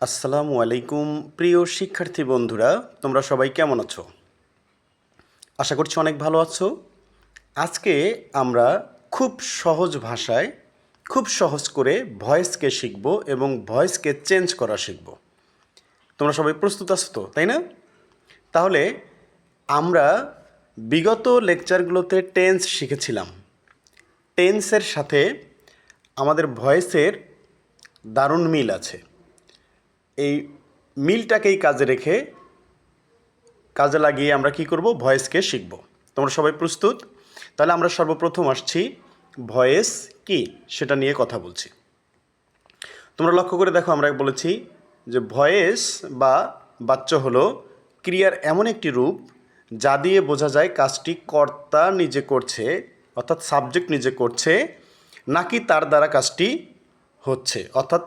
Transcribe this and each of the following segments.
আসসালামু আলাইকুম প্রিয় শিক্ষার্থী বন্ধুরা, তোমরা সবাই কেমন আছো? আশা করছি অনেক ভালো আছো। আজকে আমরা খুব সহজ ভাষায় খুব সহজ করে ভয়েসকে শিখব এবং ভয়েসকে চেঞ্জ করা শিখব। তোমরা সবাই প্রস্তুত আছো তো, তাই না? তাহলে আমরা বিগত লেকচারগুলোতে টেন্স শিখেছিলাম। টেন্সের সাথে আমাদের ভয়েসের দারুণ মিল আছে। এই মিলটাকেই কাজে লাগিয়ে আমরা কি করব? ভয়েসকে শিখব। তোমরা সবাই প্রস্তুত? তাহলে আমরা সর্বপ্রথম আসছি ভয়েস কি সেটা নিয়ে কথা বলছি। তোমরা লক্ষ্য করে দেখো, আমরা বলেছি যে ভয়েস বা বাচ্য হলো ক্রিয়ার এমন একটি রূপ যা দিয়ে বোঝা যায় কাজটি কর্তা নিজে করছে, অর্থাৎ সাবজেক্ট নিজে করছে, নাকি তার দ্বারা কাজটি হচ্ছে, অর্থাৎ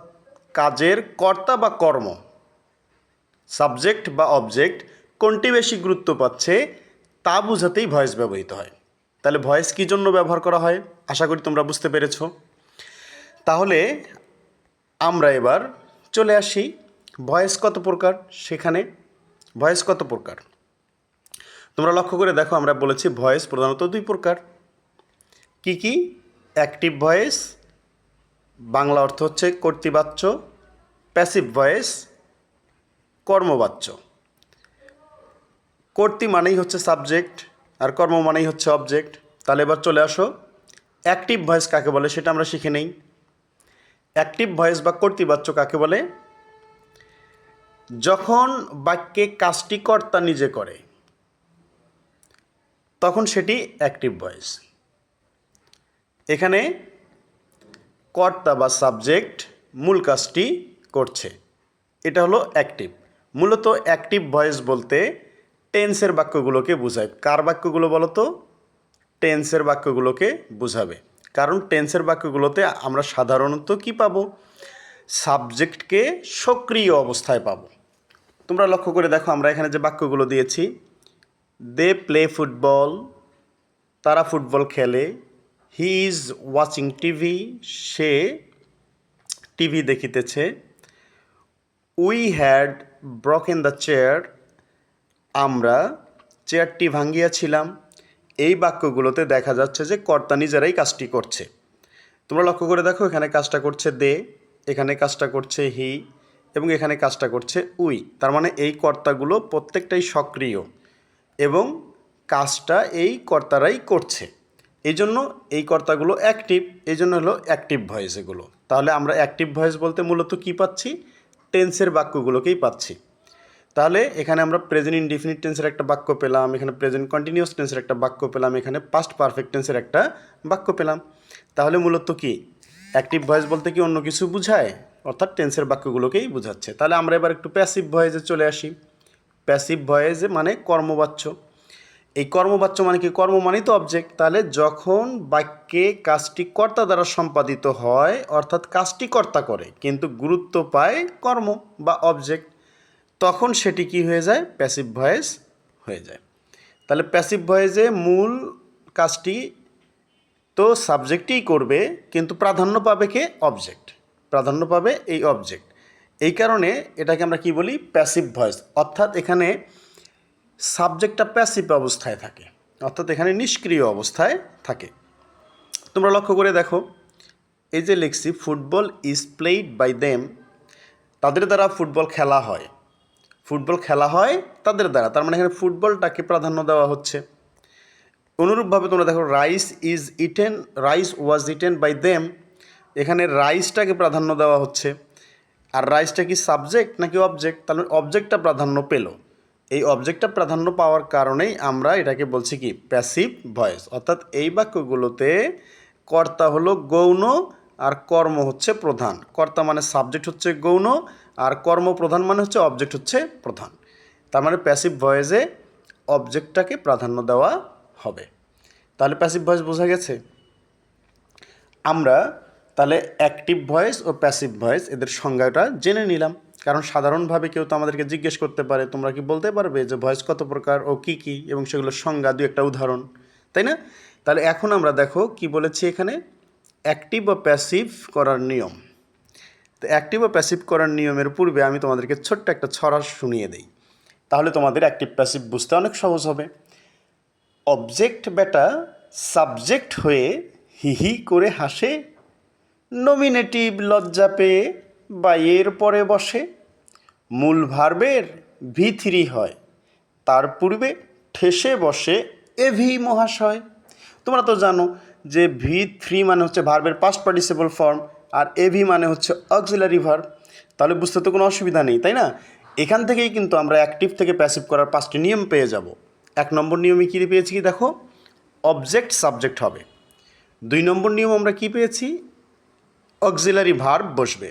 কাজের কর্তা বা কর্ম, সাবজেক্ট বা অবজেক্ট কোনটি বেশি গুরুত্ব পাচ্ছে তা বোঝাতেই ভয়েস ব্যবহৃত হয়। তাহলে ভয়েস কী জন্য ব্যবহার করা হয় আশা করি তোমরা বুঝতে পেরেছ। তাহলে আমরা এবার চলে আসি ভয়েস কত প্রকার সেখানে। ভয়েস কত প্রকার তোমরা লক্ষ্য করে দেখো, আমরা বলেছি ভয়েস প্রধানত দুই প্রকার। কি কি? অ্যাক্টিভ ভয়েস, বাংলা অর্থ হচ্ছে কর্তৃবাচ্য। Passive voice, কর্মবাচ্য। কর্তৃ মানেই হচ্ছে সাবজেক্ট আর কর্ম মানেই হচ্ছে অবজেক্ট। তাহলে এবার চলে আসো অ্যাক্টিভ ভয়েস কাকে বলে সেটা আমরা শিখে নেই। অ্যাক্টিভ ভয়েস বা কর্তৃবাচ্য কাকে বলে? যখন বাক্যে কাজটি কর্তা নিজে করে তখন সেটি অ্যাক্টিভ ভয়েস। এখানে কর্তা বা সাবজেক্ট মূল কাজটি করছে, এটা হলো অ্যাক্টিভ। মূলত অ্যাক্টিভ ভয়েস বলতে টেন্সের বাক্যগুলোকে বোঝায়। কার বাক্যগুলো বলো তো? টেন্সের বাক্যগুলোকে বোঝাবে। কারণ টেন্সের বাক্যগুলোতে আমরা সাধারণত কি পাবো? সাবজেক্টকে সক্রিয় অবস্থায় পাবো। তোমরা লক্ষ্য করে দেখো, আমরা এখানে যে বাক্যগুলো দিয়েছি, দে প্লে ফুটবল, তারা ফুটবল খেলে, হি ইজ ওয়াচিং টিভি, সে টিভি দেখিতেছে, we had broken the chair, আমরা চেয়ারটি ভাঙ্গিয়াছিলাম। এই বাক্যগুলোতে দেখা যাচ্ছে যে কর্তা নিজেরাই কাজটি করছে। তোমরা লক্ষ্য করে দেখো, এখানে কাজটা করছে দে, এখানে কাজটা করছে হি, এবং এখানে কাজটা করছে উই। তার মানে এই কর্তাগুলো প্রত্যেকটাই সক্রিয় এবং কাজটা এই কর্তারাই করছে। এই জন্য এই কর্তাগুলো অ্যাক্টিভ, এই জন্য হলো অ্যাক্টিভ ভয়েস এগুলো। তাহলে আমরা অ্যাক্টিভ ভয়েস বলতে মূলত কী পাচ্ছি? টেন্সের বাক্যগুলোকেই পাচ্ছি। তাহলে এখানে আমরা প্রেজেন্ট ইনডিফিনিট টেন্সের একটা বাক্য পেলাম, এখানে প্রেজেন্ট কন্টিনিউয়াস টেন্সের একটা বাক্য পেলাম, এখানে পাস্ট পারফেক্ট টেন্সের একটা বাক্য পেলাম। তাহলে মূলত কি অ্যাক্টিভ ভয়েস বলতে কি অন্য কিছু বোঝায়? অর্থাৎ টেন্সের বাক্যগুলোকেই বোঝাচ্ছে। তাহলে আমরা এবার একটু প্যাসিভ ভয়েসে চলে আসি। প্যাসিভ ভয়েসে মানে কর্মবাচ্য। এই কর্মবাচ্য মানে কি? কর্ম মানেই তো অবজেক্ট। তাহলে যখন বাক্যে কাজটি কর্তা দ্বারা সম্পাদিত হয়, অর্থাৎ কাজটি কর্তা করে কিন্তু গুরুত্ব পায় কর্ম বা অবজেক্ট, তখন সেটি কি হয়ে যায়? প্যাসিভ ভয়েস হয়ে যায়। তাহলে প্যাসিভ ভয়েসে মূল কাজটি তো সাবজেক্টই করবে, কিন্তু প্রাধান্য পাবে কে? অবজেক্ট। প্রাধান্য পাবে এই অবজেক্ট। এই কারণে এটাকে আমরা কি বলি? Passive voice. অর্থাৎ এখানে সাবজেক্টটা প্যাসিভ অবস্থায় থাকে, অর্থাৎ এখানে নিষ্ক্রিয় অবস্থায় থাকে। তোমরা লক্ষ্য করে দেখো, এই যে লিখছি football is played by them, তাদের দ্বারা ফুটবল খেলা হয়। ফুটবল খেলা হয় তাদের দ্বারা, তার মানে এখানে ফুটবলটাকে প্রাধান্য দেওয়া হচ্ছে। অনুরূপভাবে তোমরা দেখো rice was eaten by them, এখানে রাইসটাকে প্রাধান্য দেওয়া হচ্ছে। আর রাইসটা কি সাবজেক্ট নাকি অবজেক্ট? তাহলে অবজেক্টটা প্রাধান্য পেল। এই অবজেক্টটা প্রাধান্য পাওয়ার কারণেই আমরা এটাকে বলছি কি? Passive voice. অর্থাৎ এই বাক্যগুলোতে কর্তা হলো গৌণ আর কর্ম হচ্ছে প্রধান। কর্তা মানে সাবজেক্ট হচ্ছে গৌণ আর কর্ম প্রধান মানে হচ্ছে অবজেক্ট হচ্ছে প্রধান। তার মানে প্যাসিভ ভয়েসে অবজেক্টটাকে প্রাধান্য দেওয়া হবে। তাহলে প্যাসিভ ভয়েস বোঝা গেছে। আমরা তাহলে অ্যাক্টিভ ভয়েস ও প্যাসিভ ভয়েস এদের সংজ্ঞাটা জেনে নিলাম। কারণ সাধারণভাবে কেউ তো আমাদেরকে জিজ্ঞেস করতে পারে, তোমরা কি বলতে পারবে যে ভয়েস কত প্রকার ও কী কী, এবং সেগুলোর সংজ্ঞা, দু একটা উদাহরণ, তাই না? তাহলে এখন আমরা দেখো কি বলেছি এখানে, অ্যাক্টিভ ও প্যাসিভ করার নিয়ম। তো অ্যাক্টিভ ও প্যাসিভ করার নিয়মের পূর্বে আমি তোমাদেরকে ছোট্ট একটা ছড়া শুনিয়ে দিই, তাহলে তোমাদের অ্যাক্টিভ প্যাসিভ বুঝতে অনেক সহজ হবে। অবজেক্ট বেটা সাবজেক্ট হয়ে হি হি করে হাসে, নমিনেটিভ লজ্জা পেয়ে বাইয়ের পরে বসে, মূল ভার্বের V3 হয়, তার পূর্বে ঠেসে বসে এভি মহাশয়। তোমরা তো জানো যে V3 মানে হচ্ছে ভার্বের পাস্ট পার্টিসিপল ফর্ম, আর এভি মানে হচ্ছে অক্সিলারি ভার্ব। তাহলে বুঝতে তো কোনো অসুবিধা নেই, তাই না? এখান থেকেই কিন্তু আমরা অ্যাক্টিভ থেকে প্যাসিভ করার 5টি নিয়ম পেয়ে যাব। 1 নম্বর নিয়মে কী পেয়েছি কি দেখো, অবজেক্ট সাবজেক্ট হবে। 2 নম্বর নিয়ম আমরা কি পেয়েছি, অক্সিলারি ভার্ব বসবে।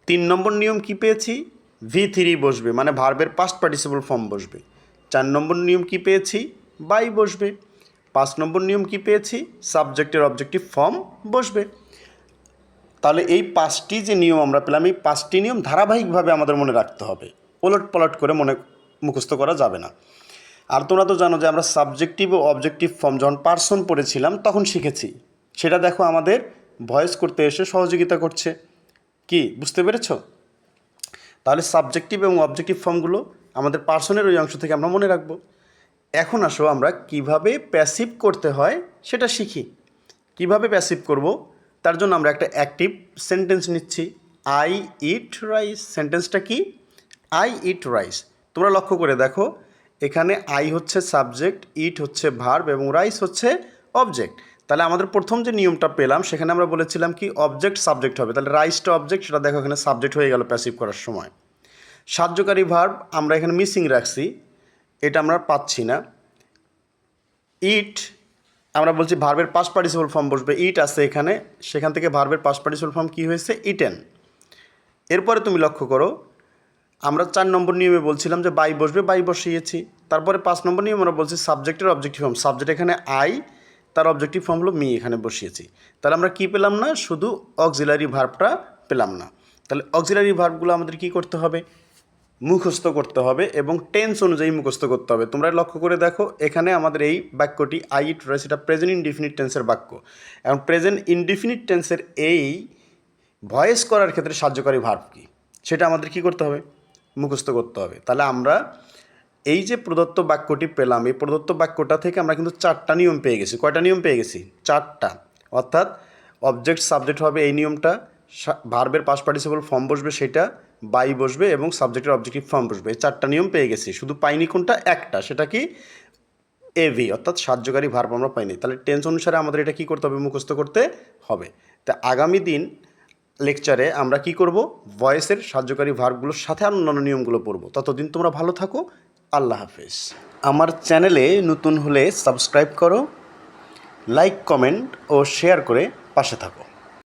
3 নম্বর নিয়ম কি পেয়েছি, V3 বসবে, মানে ভার্বের পাস্ট পার্টিসিপল ফর্ম বসবে। 4 নম্বর নিয়ম কি পেয়েছি, বাই বসবে। 5 নম্বর নিয়ম কি পেয়েছি, সাবজেক্টের অবজেক্টিভ ফর্ম বসবে। তাহলে এই 5টি যে নিয়ম আমরা পেলাম, এই 5টি নিয়ম ধারাবাহিকভাবে আমাদের মনে রাখতে হবে, ওলট পালট করে মুখস্থ করা যাবে না। আর তোমরা তো জানো যে আমরা সাবজেক্টিভ ও অবজেক্টিভ ফর্ম যখন পার্সন পড়েছিলাম তখন শিখেছি, সেটা দেখো আমাদের ভয়েস করতে এসে সহযোগিতা করছে। কি বুঝতে পেরেছ? তাহলে সাবজেক্টিভ এবং অবজেক্টিভ ফর্মগুলো আমাদের পার্সনের ওই অংশ থেকে আমরা মনে রাখবো। এখন আসো আমরা কিভাবে প্যাসিভ করতে হয় সেটা শিখি। কিভাবে প্যাসিভ করব, তার জন্য আমরা একটা অ্যাক্টিভ সেন্টেন্স নিচ্ছি, আই ইট রাইস। সেন্টেন্সটা কি, আই ইট রাইস। তোমরা লক্ষ্য করে দেখো, এখানে আই হচ্ছে সাবজেক্ট, ইট হচ্ছে ভার্ব এবং রাইস হচ্ছে অবজেক্ট। তাহলে আমাদের প্রথম যে নিয়মটা পেলাম সেখানে আমরা বলেছিলাম কি অবজেক্ট সাবজেক্ট হবে, তাহলে রাইসটা অবজেক্ট, সেটা দেখো এখানে সাবজেক্ট হয়ে গেল প্যাসিভ করার সময়। সাহায্যকারী ভার্ব আমরা এখানে মিসিং রাখছি, এটা আমরা পাচ্ছি না। ইট আমরা বলছি ভার্বের পাস্ট পার্টিসিপল ফর্ম বসবে, ইট আছে এখানে, সেখান থেকে ভার্বের পাস্ট পার্টিসিপল ফর্ম কী হয়েছে, ইটেন। এরপরে তুমি লক্ষ্য করো, আমরা 4 নম্বর নিয়মে বলছিলাম যে বাই বসবে, বাই বসিয়েছি। তারপরে 5 নম্বর নিয়ম আমরা বলছি সাবজেক্টের অবজেক্টিভ ফর্ম, সাবজেক্ট এখানে আই, তার অবজেক্টিভ ফর্ম হলো মি, এখানে বসিয়েছি। তাহলে আমরা কী পেলাম না, শুধু অক্সিলারি ভার্বটা পেলাম না। তাহলে অক্সিলারি ভার্বগুলো আমাদের কী করতে হবে, মুখস্থ করতে হবে এবং টেন্স অনুযায়ী মুখস্থ করতে হবে। তোমরা লক্ষ্য করে দেখো, এখানে আমাদের এই বাক্যটি আই ইট রাইস, এটা প্রেজেন্ট ইনডিফিনিট টেন্সের বাক্য, এবং প্রেজেন্ট ইনডিফিনিট টেন্সের এই ভয়েস করার ক্ষেত্রে সাহায্যকারী ভার্ব কী সেটা আমাদের কী করতে হবে, মুখস্থ করতে হবে। তাহলে আমরা এই যে প্রদত্ত বাক্যটি পেলাম, এই প্রদত্ত বাক্যটা থেকে আমরা কিন্তু 4টা নিয়ম পেয়ে গেছি। কয়টা নিয়ম পেয়ে গেছি, 4টা। অর্থাৎ অবজেক্ট সাবজেক্ট হবে এই নিয়মটা, ভার্বের পাস্ট পার্টিসিপল ফর্ম বসবে সেটা, বাই বসবে এবং সাবজেক্টের অবজেক্টিভ ফর্ম বসবে। এই 4টা নিয়ম পেয়ে গেছি, শুধু পাইনি কোনটা, একটা, সেটা কি এভি, অর্থাৎ সাহায্যকারী ভার্ব আমরা পাইনি। তাহলে টেন্স অনুসারে আমাদের এটা কী করতে হবে, মুখস্থ করতে হবে। তা আগামী দিন লেকচারে আমরা কি করব, ভয়েসের সাহায্যকারী ভার্বগুলোর সাথে আর অন্যান্য নিয়মগুলো পড়ব। ততদিন তোমরা ভালো থাকো, আল্লাহ হাফেজ। আমার চ্যানেলে নতুন হলে সাবস্ক্রাইব করো, লাইক কমেন্ট ও শেয়ার করে পাশে থাকো।